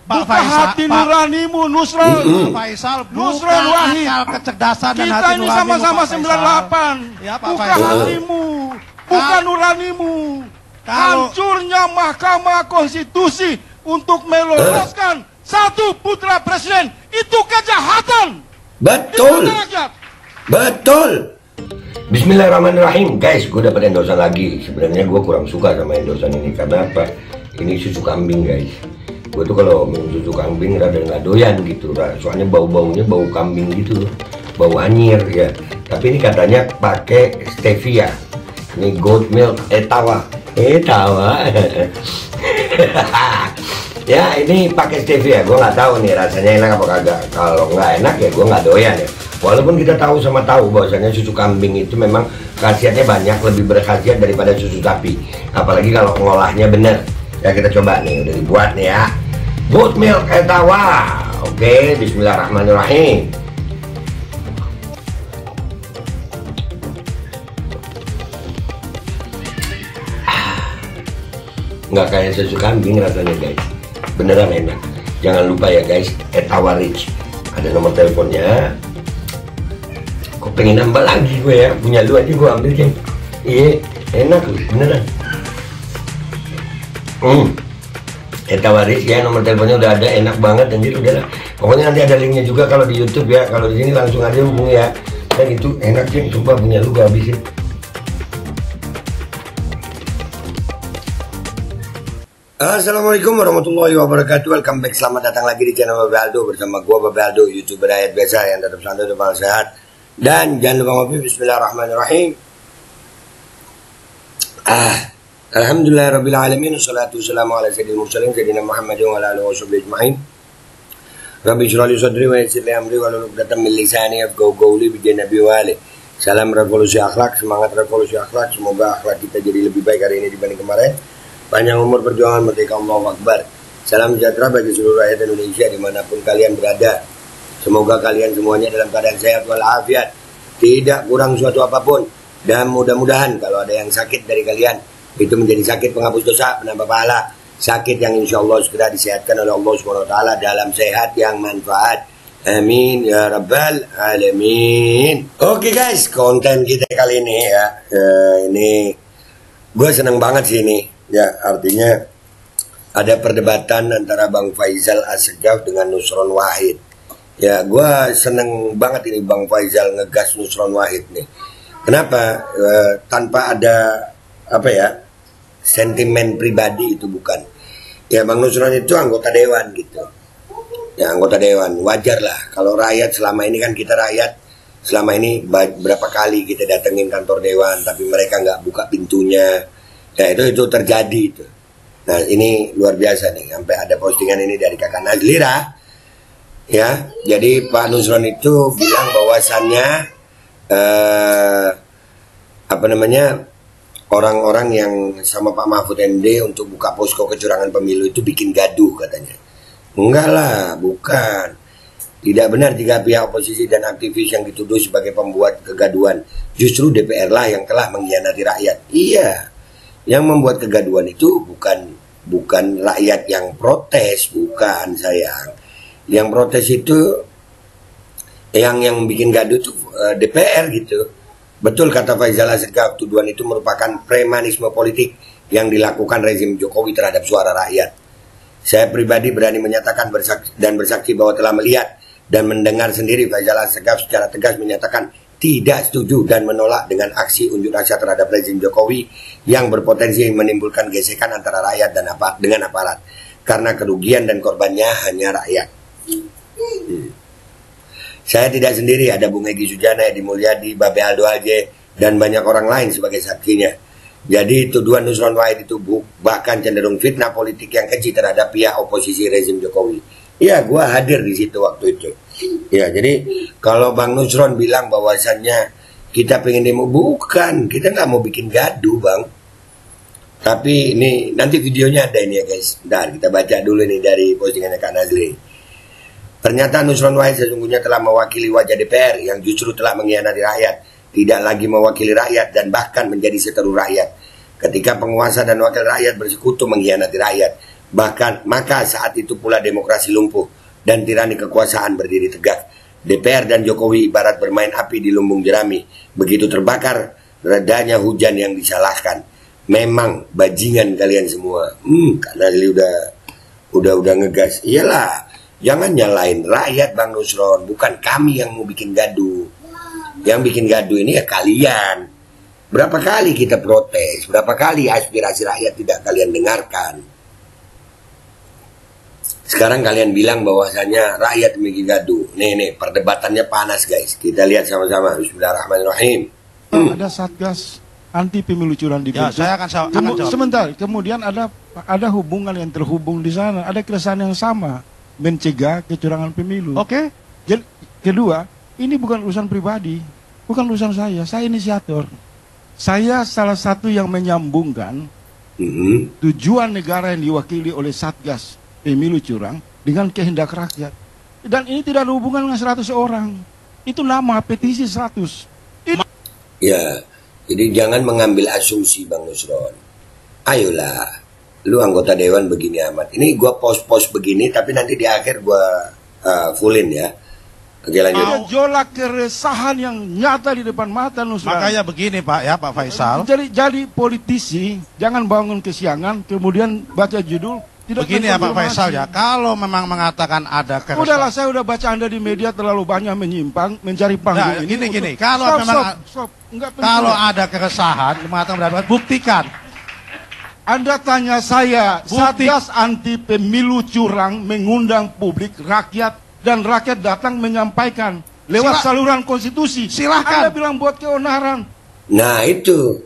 Buka hati nuranimu, Nusron. Faisal, Nusron Wahid. kecerdasan dan Kita hati ini nuranimu, sama-sama Pak Faisal. 98. Ya, Pak Buka Faisal. hatimu, buka nuranimu. Kalau- Hancurnya Mahkamah Konstitusi untuk meloloskan satu putra presiden itu kejahatan. Betul, Di mana rakyat? betul. Bismillahirrahmanirrahim. Guys, gue dapet endosan lagi. Sebenarnya gue kurang suka sama endosan ini. Karena apa? Ini susu kambing, guys. Gue tuh kalau minum susu kambing rada nggak doyan gitu. Soalnya bau-baunya bau kambing gitu. Bau anyir ya. Tapi ini katanya pakai stevia. Ini goat milk etawa. Ya, ini pakai stevia. Gue nggak tahu nih rasanya enak apa kagak. Kalau nggak enak ya gue nggak doyan ya. Walaupun kita tahu bahwasanya susu kambing itu memang khasiatnya banyak, lebih berkhasiat daripada susu sapi. Apalagi kalau ngolahnya bener. Ya kita coba nih, udah dibuat nih ya. Goat milk etawa. Oke, bismillahirrahmanirrahim. Nggak kayak susu kambing rasanya, guys. Beneran enak. Jangan lupa ya, guys, Etawa Rich. Ada nomor teleponnya. Kok pengen nambah lagi gue ya? Punya lu aja gue ambil, Ceng. Iya, enak loh, beneran. Etawa Rich ya, nomor teleponnya udah ada, enak banget anjir, udah lah. Pokoknya nanti ada linknya juga kalau di YouTube ya. Kalau di sini langsung aja hubungi ya. Dan itu enak, Ceng. Coba punya lu gue habisin. Assalamualaikum warahmatullahi wabarakatuh. Welcome back, selamat datang lagi di channel Babe Aldo. Bersama gua Babe Aldo, YouTuber rakyat biasa yang tetap santai, tetap sehat. Dan jangan lupa ngopi. Bismillahirrahmanirrahim. Alhamdulillahirrabbilalamin. Wassalatu wassalamu ala sayyidil mursalin sayyidina Muhammadin wa ala alihi washabihi ajma'in. Rabbi shrah li sadri wa yassir li amri wahlul 'uqdatam min lisani yafqahu qawli bi nabi wa ali. Salam revolusi akhlak, semangat revolusi akhlak. Semoga akhlak kita jadi lebih baik hari ini dibanding kemarin. Panjang umur perjuangan, merdeka, Allahu Akbar. Salam sejahtera bagi seluruh rakyat Indonesia dimanapun kalian berada. Semoga kalian semuanya dalam keadaan sehat walafiat, tidak kurang suatu apapun. Dan mudah-mudahan kalau ada yang sakit dari kalian, itu menjadi sakit penghapus dosa, penambah pahala. Sakit yang insya Allah segera disehatkan oleh Allah SWT dalam sehat yang manfaat. Amin ya rabbal alamin. Oke guys, konten kita kali ini ya, ini gue seneng banget sih ini. Ya, artinya ada perdebatan antara Bang Faisal Assegaf dengan Nusron Wahid. Ya, gue seneng banget ini Bang Faisal ngegas Nusron Wahid nih. Kenapa? Tanpa ada apa ya, sentimen pribadi, itu bukan. Ya, Bang Nusron itu anggota dewan gitu. Ya, anggota dewan, wajar lah. Kalau rakyat selama ini kan kita rakyat, selama ini berapa kali kita datengin kantor dewan, tapi mereka nggak buka pintunya. Ya itu terjadi itu. Nah ini luar biasa nih, sampai ada postingan ini dari kakak Nazlira. Ya, jadi Pak Nusron itu bilang bahwasannya orang-orang yang sama Pak Mahfud MD untuk buka posko kecurangan pemilu itu bikin gaduh katanya. Enggak lah, bukan. Tidak benar jika pihak oposisi dan aktivis yang dituduh sebagai pembuat kegaduhan. Justru DPR lah yang telah mengkhianati rakyat. Iya. Yang membuat kegaduhan itu bukan rakyat yang protes, bukan sayang. Yang protes itu yang bikin gaduh itu DPR gitu. Betul kata Faisal Assegaf, tuduhan itu merupakan premanisme politik yang dilakukan rezim Jokowi terhadap suara rakyat. Saya pribadi berani menyatakan bersaksi bahwa telah melihat dan mendengar sendiri Faisal Assegaf secara tegas menyatakan tidak setuju dan menolak dengan aksi unjuk rasa terhadap rezim Jokowi yang berpotensi menimbulkan gesekan antara rakyat dan dengan aparat, karena kerugian dan korbannya hanya rakyat. Saya tidak sendiri, ada Bung Egy Sujana, Edi Mulyadi, Babe Aldo Alje, dan banyak orang lain sebagai saksinya. Jadi tuduhan Nusron Wahid itu bahkan cenderung fitnah politik yang keji terhadap pihak oposisi rezim Jokowi. Ya, gua hadir di situ waktu itu. Ya, jadi kalau Bang Nusron bilang bahwasannya kita pengen demo, bukan, kita nggak mau bikin gaduh Bang. Tapi ini nanti videonya ada ini ya guys. Bentar, kita baca dulu nih dari postingannya Kak Nazli. Pernyataan Nusron Wahid sesungguhnya telah mewakili wajah DPR yang justru telah mengkhianati rakyat, tidak lagi mewakili rakyat dan bahkan menjadi seteru rakyat. Ketika penguasa dan wakil rakyat bersekutu mengkhianati rakyat, Bahkan maka saat itu pula demokrasi lumpuh dan tirani kekuasaan berdiri tegak. DPR dan Jokowi ibarat bermain api di lumbung jerami. Begitu terbakar, redanya hujan yang disalahkan. Memang bajingan kalian semua. Karena udah ngegas. Iyalah, jangan nyalain rakyat Bang Nusron. Bukan kami yang mau bikin gaduh. Yang bikin gaduh ini ya kalian. Berapa kali kita protes, berapa kali aspirasi rakyat tidak kalian dengarkan. Sekarang kalian bilang bahwasanya rakyat bikin gaduh. Nih, perdebatannya panas guys. Kita lihat sama-sama. Bismillahirrahmanirrahim. Ada Satgas anti pemilu curang dibentuk. Ya, saya akan jawab. Sebentar, kemudian ada hubungan yang terhubung di sana. Ada keresahan yang sama, mencegah kecurangan pemilu. Oke. Jadi, kedua, ini bukan urusan pribadi, bukan urusan saya inisiator. Saya salah satu yang menyambungkan tujuan negara yang diwakili oleh Satgas pemilu curang dengan kehendak rakyat. Dan ini tidak ada hubungan dengan 100 orang. Itu nama petisi 100. Ya, jadi jangan mengambil asumsi Bang Nusron. Ayolah, lu anggota dewan begini amat. Ini gua post begini, tapi nanti di akhir gua fullin ya. Oke, lanjut. Gejolak keresahan yang nyata di depan mata Nusron. Makanya begini Pak ya, Pak Faisal. Jadi politisi jangan bangun kesiangan kemudian baca judul. Begini ya Pak Faisal ya, kalau memang mengatakan ada keresahan. Udahlah, saya udah baca Anda di media terlalu banyak menyimpang, mencari panggung ini. Gini, kalau ada keresahan, mengatakan pendapat, buktikan. Anda tanya saya, Satgas anti pemilu curang mengundang publik, rakyat, dan rakyat datang menyampaikan lewat saluran konstitusi. Silahkan. Anda bilang buat keonaran. Nah itu,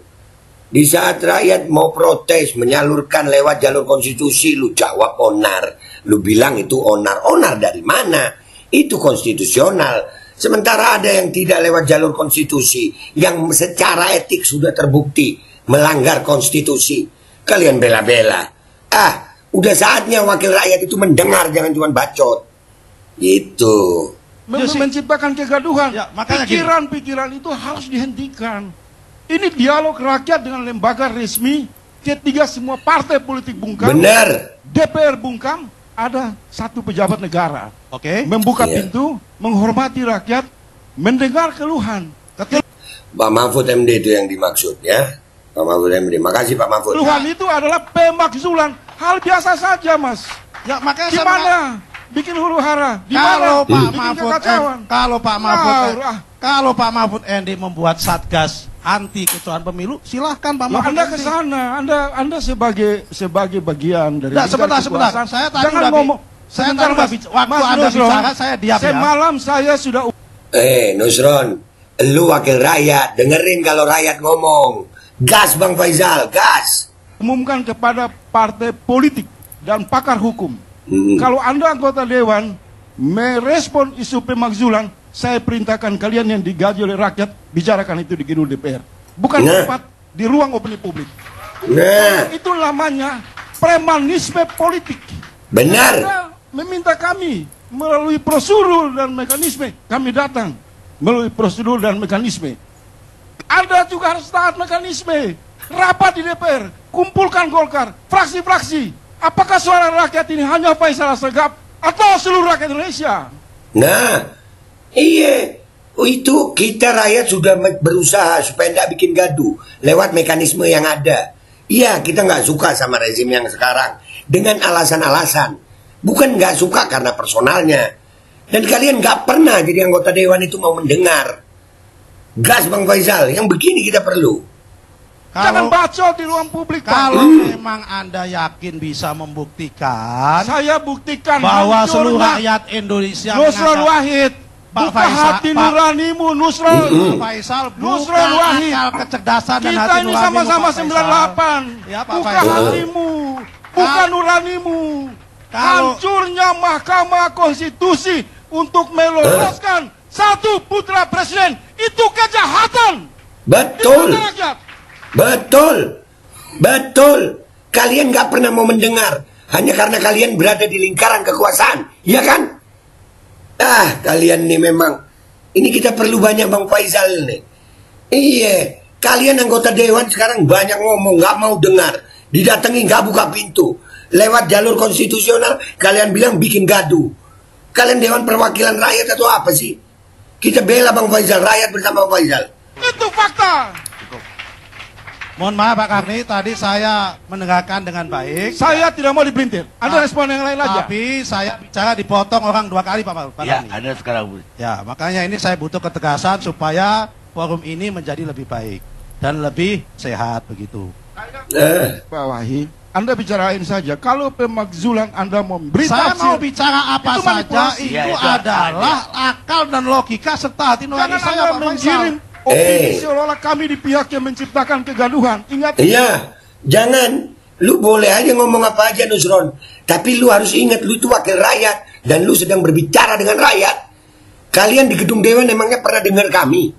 di saat rakyat mau protes menyalurkan lewat jalur konstitusi, lu jawab onar. Lu bilang itu onar. Onar dari mana? Itu konstitusional. Sementara ada yang tidak lewat jalur konstitusi, yang secara etik sudah terbukti melanggar konstitusi. Kalian bela-bela. Udah saatnya wakil rakyat itu mendengar, jangan cuma bacot. Gitu. Menciptakan kegaduhan. Ya, pikiran-pikiran itu harus dihentikan. Ini dialog rakyat dengan lembaga resmi. Ketiga semua partai politik bungkam. Benar. DPR bungkam. Ada satu pejabat negara. Oke. Membuka pintu, menghormati rakyat, mendengar keluhan. Pak Mahfud MD itu yang dimaksud ya. Pak Mahfud MD. Makasih Pak Mahfud. Keluhan itu adalah pemakzulan. Hal biasa saja Mas. Ya makanya gimana? Bikin huru hara. Kalau Pak Mahfud MD membuat Satgas anti kecurangan pemilu, silahkan Pak Mahfud. Anda ke sana, Anda sebagai bagian dari. Sebentar. Saya tadi jangan ngomong. Sebentar Mas, waktu Anda bicara saya diam ya. Semalam saya sudah. Nusron, lu wakil rakyat, dengerin kalau rakyat ngomong. Gas Bang Faisal, gas. Umumkan kepada partai politik dan pakar hukum. Kalau Anda anggota dewan merespon isu pemakzulan, saya perintahkan kalian yang digaji oleh rakyat bicarakan itu di gedung DPR. Bukan tempat di ruang opini publik. Itu namanya premanisme politik. Benar. Anda meminta kami melalui prosedur dan mekanisme, kami datang melalui prosedur dan mekanisme. Anda juga harus taat mekanisme. Rapat di DPR, kumpulkan Golkar, fraksi-fraksi. Apakah suara rakyat ini hanya Faisal Assegaf atau seluruh rakyat Indonesia? Nah, iya. Itu kita rakyat sudah berusaha supaya tidak bikin gaduh lewat mekanisme yang ada. Iya, kita nggak suka sama rezim yang sekarang dengan alasan-alasan. Bukan nggak suka karena personalnya. Dan kalian nggak pernah jadi anggota dewan itu mau mendengar. Gas Bang Faisal, yang begini kita perlu. Jangan bacot di ruang publik. Kalau memang Anda yakin bisa membuktikan, saya buktikan bahwa seluruh rakyat Indonesia Nusron Wahid, buka hati nuranimu Nusron. Faisal, Nusron Wahid, kecerdasan dan hati kita ini sama-sama 98. Ya, Pak buka Faisal. hatimu, buka nuranimu. Hancurnya Mahkamah Konstitusi untuk meloloskan satu putra presiden itu kejahatan. Betul. Betul. Kalian nggak pernah mau mendengar hanya karena kalian berada di lingkaran kekuasaan, iya kan? Kalian nih memang. Ini kita perlu banyak Bang Faisal nih. Iya, kalian anggota dewan sekarang banyak ngomong, nggak mau dengar, didatangi nggak buka pintu. lewat jalur konstitusional, kalian bilang bikin gaduh. Kalian Dewan Perwakilan Rakyat atau apa sih? Kita bela Bang Faisal, rakyat bersama Bang Faisal. Itu fakta. Mohon maaf Pak Karni, tadi saya mendengarkan dengan baik. Saya tidak mau dipelintir. Ada respon yang lain aja. Tapi saya bicara dipotong orang 2 kali Pak Ya, Karni. ada sekarang. Ya, makanya ini saya butuh ketegasan supaya forum ini menjadi lebih baik dan lebih sehat begitu. Pak Wahid, Anda bicarain saja. Kalau pemakzulan Anda memberi Saya tafsir, mau bicara apa itu saja, manipulasi. itu Ya, itu adalah akal dan logika serta hati nurani Jangan saya Anda Pak Faisal. menggiring opini seolah-olah kami di pihak yang menciptakan kegaduhan. Ingat, Iya, jangan. Lu boleh aja ngomong apa aja Nusron, tapi lu harus ingat lu itu wakil rakyat dan lu sedang berbicara dengan rakyat. Kalian di gedung Dewan emangnya pernah dengar kami?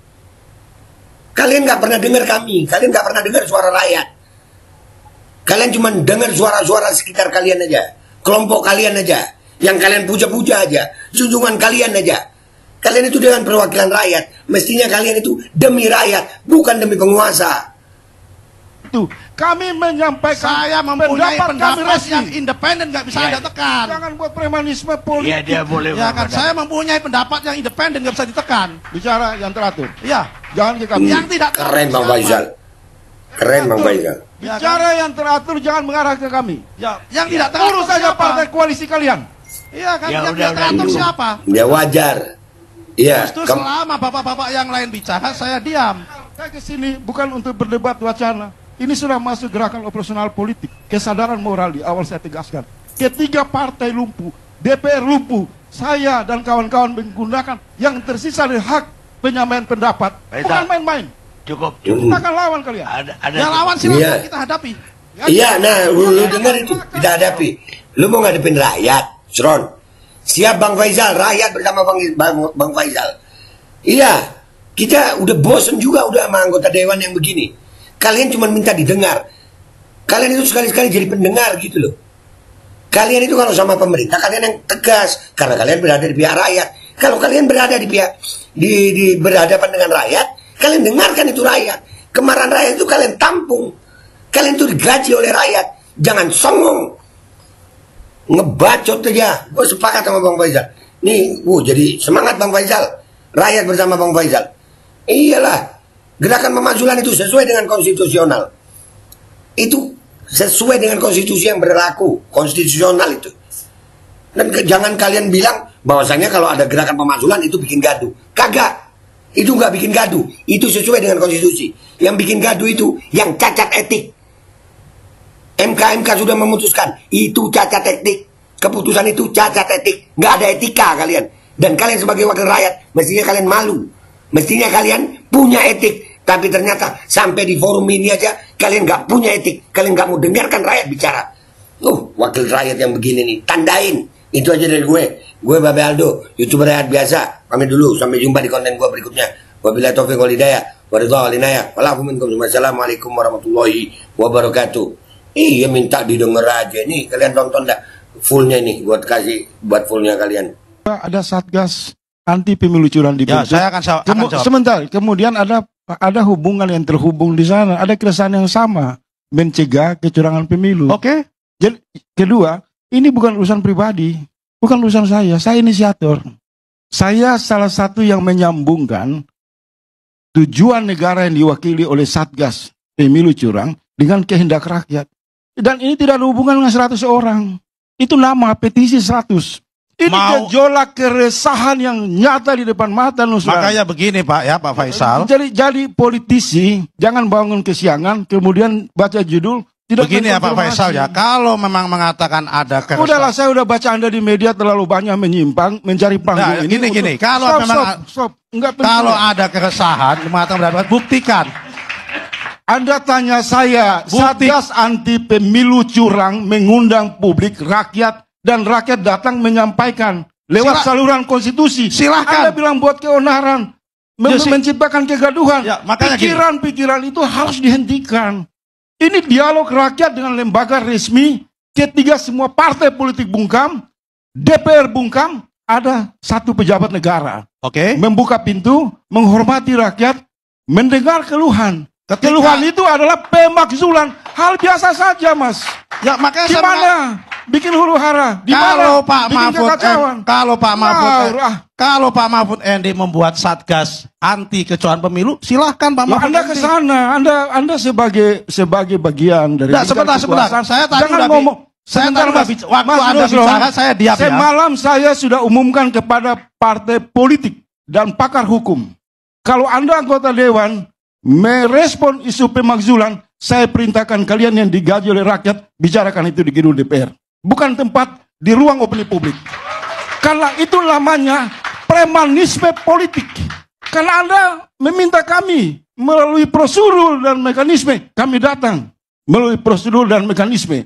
Kalian nggak pernah dengar kami, kalian nggak pernah dengar suara rakyat. Kalian cuma dengar suara-suara sekitar kalian aja, kelompok kalian aja, yang kalian puja-puja aja, junjungan kalian aja. Kalian itu Dewan Perwakilan Rakyat, mestinya kalian itu demi rakyat, bukan demi penguasa. itu kami menyampaikan Saya mempunyai kami pendapat resmi. yang independen, nggak bisa Ya. Anda tekan. Jangan buat premanisme Iya, politik. dia boleh. Ya kan, saya mempunyai pendapat yang independen, nggak bisa ditekan. Bicara yang teratur. Ya, Jangan ke kami. yang tidak Keren Bang Faisal. Keren Bang Faisal. Bicara yang teratur, jangan mengarah ke kami. Ya, yang tidak Urus teratur saja siapa? partai koalisi kalian. Iya kan, Ya, yang udah, tidak teratur Itu. siapa? Ya wajar. Iya. Justru selama bapak-bapak yang lain bicara, saya diam. Saya ke sini bukan untuk berdebat wacana. Ini sudah masuk gerakan operasional politik. Kesadaran moral di awal saya tegaskan. Ketiga partai lumpuh, DPR lumpuh, saya dan kawan-kawan menggunakan yang tersisa dari hak penyampaian pendapat. Baik, Bukan tak. main-main. Cukup. Kita akan lawan kalian. Ada. Yang lawan silakan Iya. kita hadapi. Iya, nah lu dengar itu, kita hadapi. Lu mau ngadepin rakyat, Sron. Siap Bang Faisal, rakyat bersama Bang Faisal. Iya, kita udah bosen juga udah sama anggota dewan yang begini. Kalian cuma minta didengar. Kalian itu sekali-sekali jadi pendengar gitu loh. Kalian itu kalau sama pemerintah, kalian yang tegas. Karena kalian berada di pihak rakyat. Kalau kalian berada di pihak, di berhadapan dengan rakyat, kalian dengarkan itu rakyat. Kemarahan rakyat itu kalian tampung. Kalian itu digaji oleh rakyat. Jangan songong. Ngebacot aja. Gue sepakat sama Bang Faisal. Nih, jadi semangat Bang Faisal. Rakyat bersama Bang Faisal. Iyalah. Gerakan pemakzulan itu sesuai dengan konstitusional. Itu sesuai dengan konstitusi yang berlaku. Konstitusional itu. Dan jangan kalian bilang bahwasanya kalau ada gerakan pemakzulan itu bikin gaduh. Kagak. Itu nggak bikin gaduh. Itu sesuai dengan konstitusi. Yang bikin gaduh itu yang cacat etik. MK sudah memutuskan itu cacat etik. Keputusan itu cacat etik. Nggak ada etika kalian. Dan kalian sebagai wakil rakyat mestinya kalian malu. Mestinya kalian punya etik. Tapi ternyata sampai di forum ini aja kalian nggak punya etik. Kalian nggak mau dengarkan rakyat bicara. Wakil rakyat yang begini nih, tandain. Itu aja dari gue. Gue Babe Aldo, YouTuber rakyat biasa. Pamit dulu, sampai jumpa di konten gue berikutnya. Wabillahi taufiq wal hidayah. Waridha wal inayah. Wassalamualaikum warahmatullahi wabarakatuh. Iya, minta didengar aja nih. Kalian tonton dah fullnya nih, buat fullnya kalian. Ada Satgas anti pemilu curang di Ya, saya akan jawab. Sebentar, kemudian ada hubungan yang terhubung di sana, ada keresahan yang sama, mencegah kecurangan pemilu. Oke. Jadi, kedua, ini bukan urusan pribadi, bukan urusan saya inisiator. Saya salah satu yang menyambungkan tujuan negara yang diwakili oleh Satgas pemilu curang dengan kehendak rakyat. Dan ini tidak ada hubungan dengan 100 orang. Itu nama petisi 100. Ini gejolak keresahan yang nyata di depan mata Nusron. Makanya begini Pak ya, Pak Faisal. Jadi politisi jangan bangun kesiangan kemudian baca judul tidak. Begini ya Pak Faisal ya, kalau memang mengatakan ada keresahan. Udahlah, saya udah baca Anda di media terlalu banyak menyimpang mencari panggung Nah, ini. gini. Kalau memang Enggak kalau ada keresahan mengatakan buktikan. Anda tanya saya, Bukti. Satgas anti pemilu curang mengundang publik rakyat dan rakyat datang menyampaikan lewat saluran konstitusi. Silahkan. Anda bilang buat keonaran, menciptakan kegaduhan. Ya, makanya pikiran-pikiran itu harus dihentikan. Ini dialog rakyat dengan lembaga resmi. Ketiga semua partai politik bungkam, DPR bungkam, ada satu pejabat negara. Oke. Membuka pintu, menghormati rakyat, mendengar keluhan. Keluhan itu adalah pemakzulan. hal biasa saja, Mas. Ya makanya Di mana bikin huru hara? Di kalau mana Pak bikin Mahfud kekacauan? kalau Pak Mahfud MD membuat satgas anti kecurangan pemilu, silahkan Pak Mahfud. Anda ke sana, Anda sebagai bagian dari sebentar. Saya tadi jangan udah ngomong. Waktu Anda bicara saya diam ya. Semalam saya sudah umumkan kepada partai politik dan pakar hukum. Kalau Anda anggota dewan merespon isu pemakzulan, saya perintahkan kalian yang digaji oleh rakyat bicarakan itu di gedung DPR. Bukan tempat di ruang opini publik. Karena itu namanya premanisme politik. Karena Anda meminta kami melalui prosedur dan mekanisme, kami datang melalui prosedur dan mekanisme.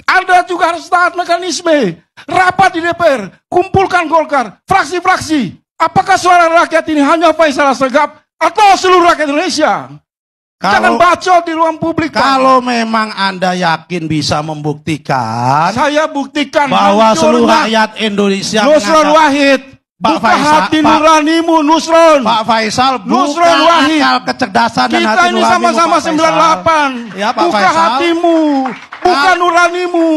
Anda juga harus taat mekanisme. Rapat di DPR, kumpulkan Golkar, fraksi-fraksi. Apakah suara rakyat ini hanya Faisal Assegaf atau seluruh rakyat Indonesia? Jangan bacot di ruang publik. Kalau memang Anda yakin bisa membuktikan, saya buktikan bahwa seluruh rakyat Indonesia Nusron Wahid, Pak buka Faisal, hati nuranimu, Nusron. Pak Faisal, Nusron Wahid, akal kecerdasan dan kita hati ini nuranimu, sama-sama Pak Faisal. 98. Ya, Pak buka Faisal. hatimu, buka nuranimu.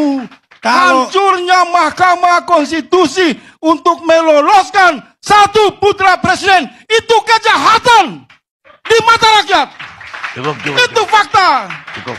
Kalau- Hancurnya Mahkamah Konstitusi untuk meloloskan satu putra presiden itu kejahatan di mata rakyat. Cukup. Itu fakta. Cukup.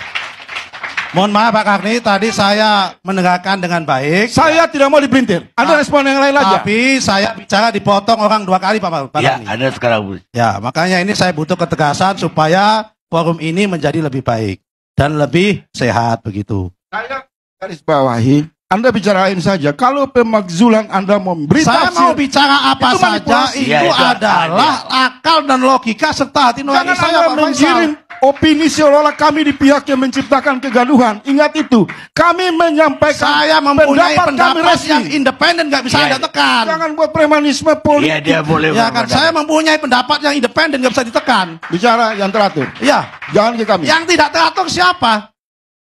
Mohon maaf Pak Karni, tadi saya mendengarkan dengan baik. Saya tidak mau dipelintir. Anda respon yang lain aja. Tapi saya bicara dipotong orang 2 kali Pak Ya, Karni. Anda sekarang. Ya, makanya ini saya butuh ketegasan supaya forum ini menjadi lebih baik dan lebih sehat begitu. Saya garis bawahi, Anda bicarain saja. Kalau pemakzulan Anda memberi Saya tafsir, mau bicara apa itu saja, manipulasi. itu Ya, itu adalah akal dan logika serta hati nurani jangan saya Anda Pak menggiring Faisal. opini seolah-olah kami di pihak yang menciptakan kegaduhan. Ingat itu. Kami menyampaikan Saya mempunyai kami pendapat resi. yang independen, nggak bisa Ya, Anda tekan. Jangan buat premanisme Iya, politik. dia boleh. Ya kan, berpendapat. saya mempunyai pendapat yang independen, nggak bisa ditekan. Bicara yang teratur. Ya, Jangan ke kami. yang tidak teratur siapa?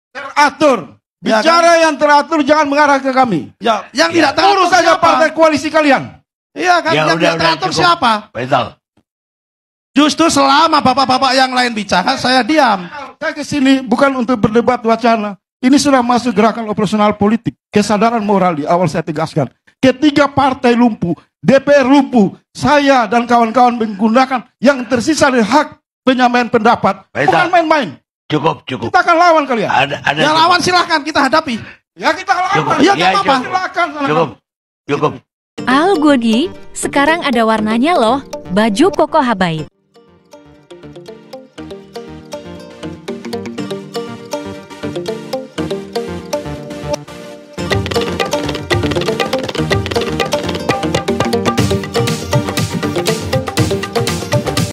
Teratur. Ya, Bicara yang teratur jangan mengarah ke kami. Ya, yang Ya. tidak teratur Urus saja siapa? partai koalisi kalian. Iya kan, Ya, yang udah, tidak teratur cukup. siapa? Faisal. Justru selama bapak-bapak yang lain bicara, saya diam. Saya ke sini bukan untuk berdebat wacana. Ini sudah masuk gerakan operasional politik. Kesadaran moral di awal saya tegaskan. Ketiga partai lumpuh, DPR lumpuh, saya dan kawan-kawan menggunakan yang tersisa dari hak penyampaian pendapat. Faisal. Bukan main-main. Cukup. Kita akan lawan kalian. Ada Yang lawan silahkan kita hadapi. Ya kita lawan. Cukup. Ya, Ya, nggak apa-apa. cukup. Silakan. Cukup. Al Godi, sekarang ada warnanya loh. Baju Koko Habaib.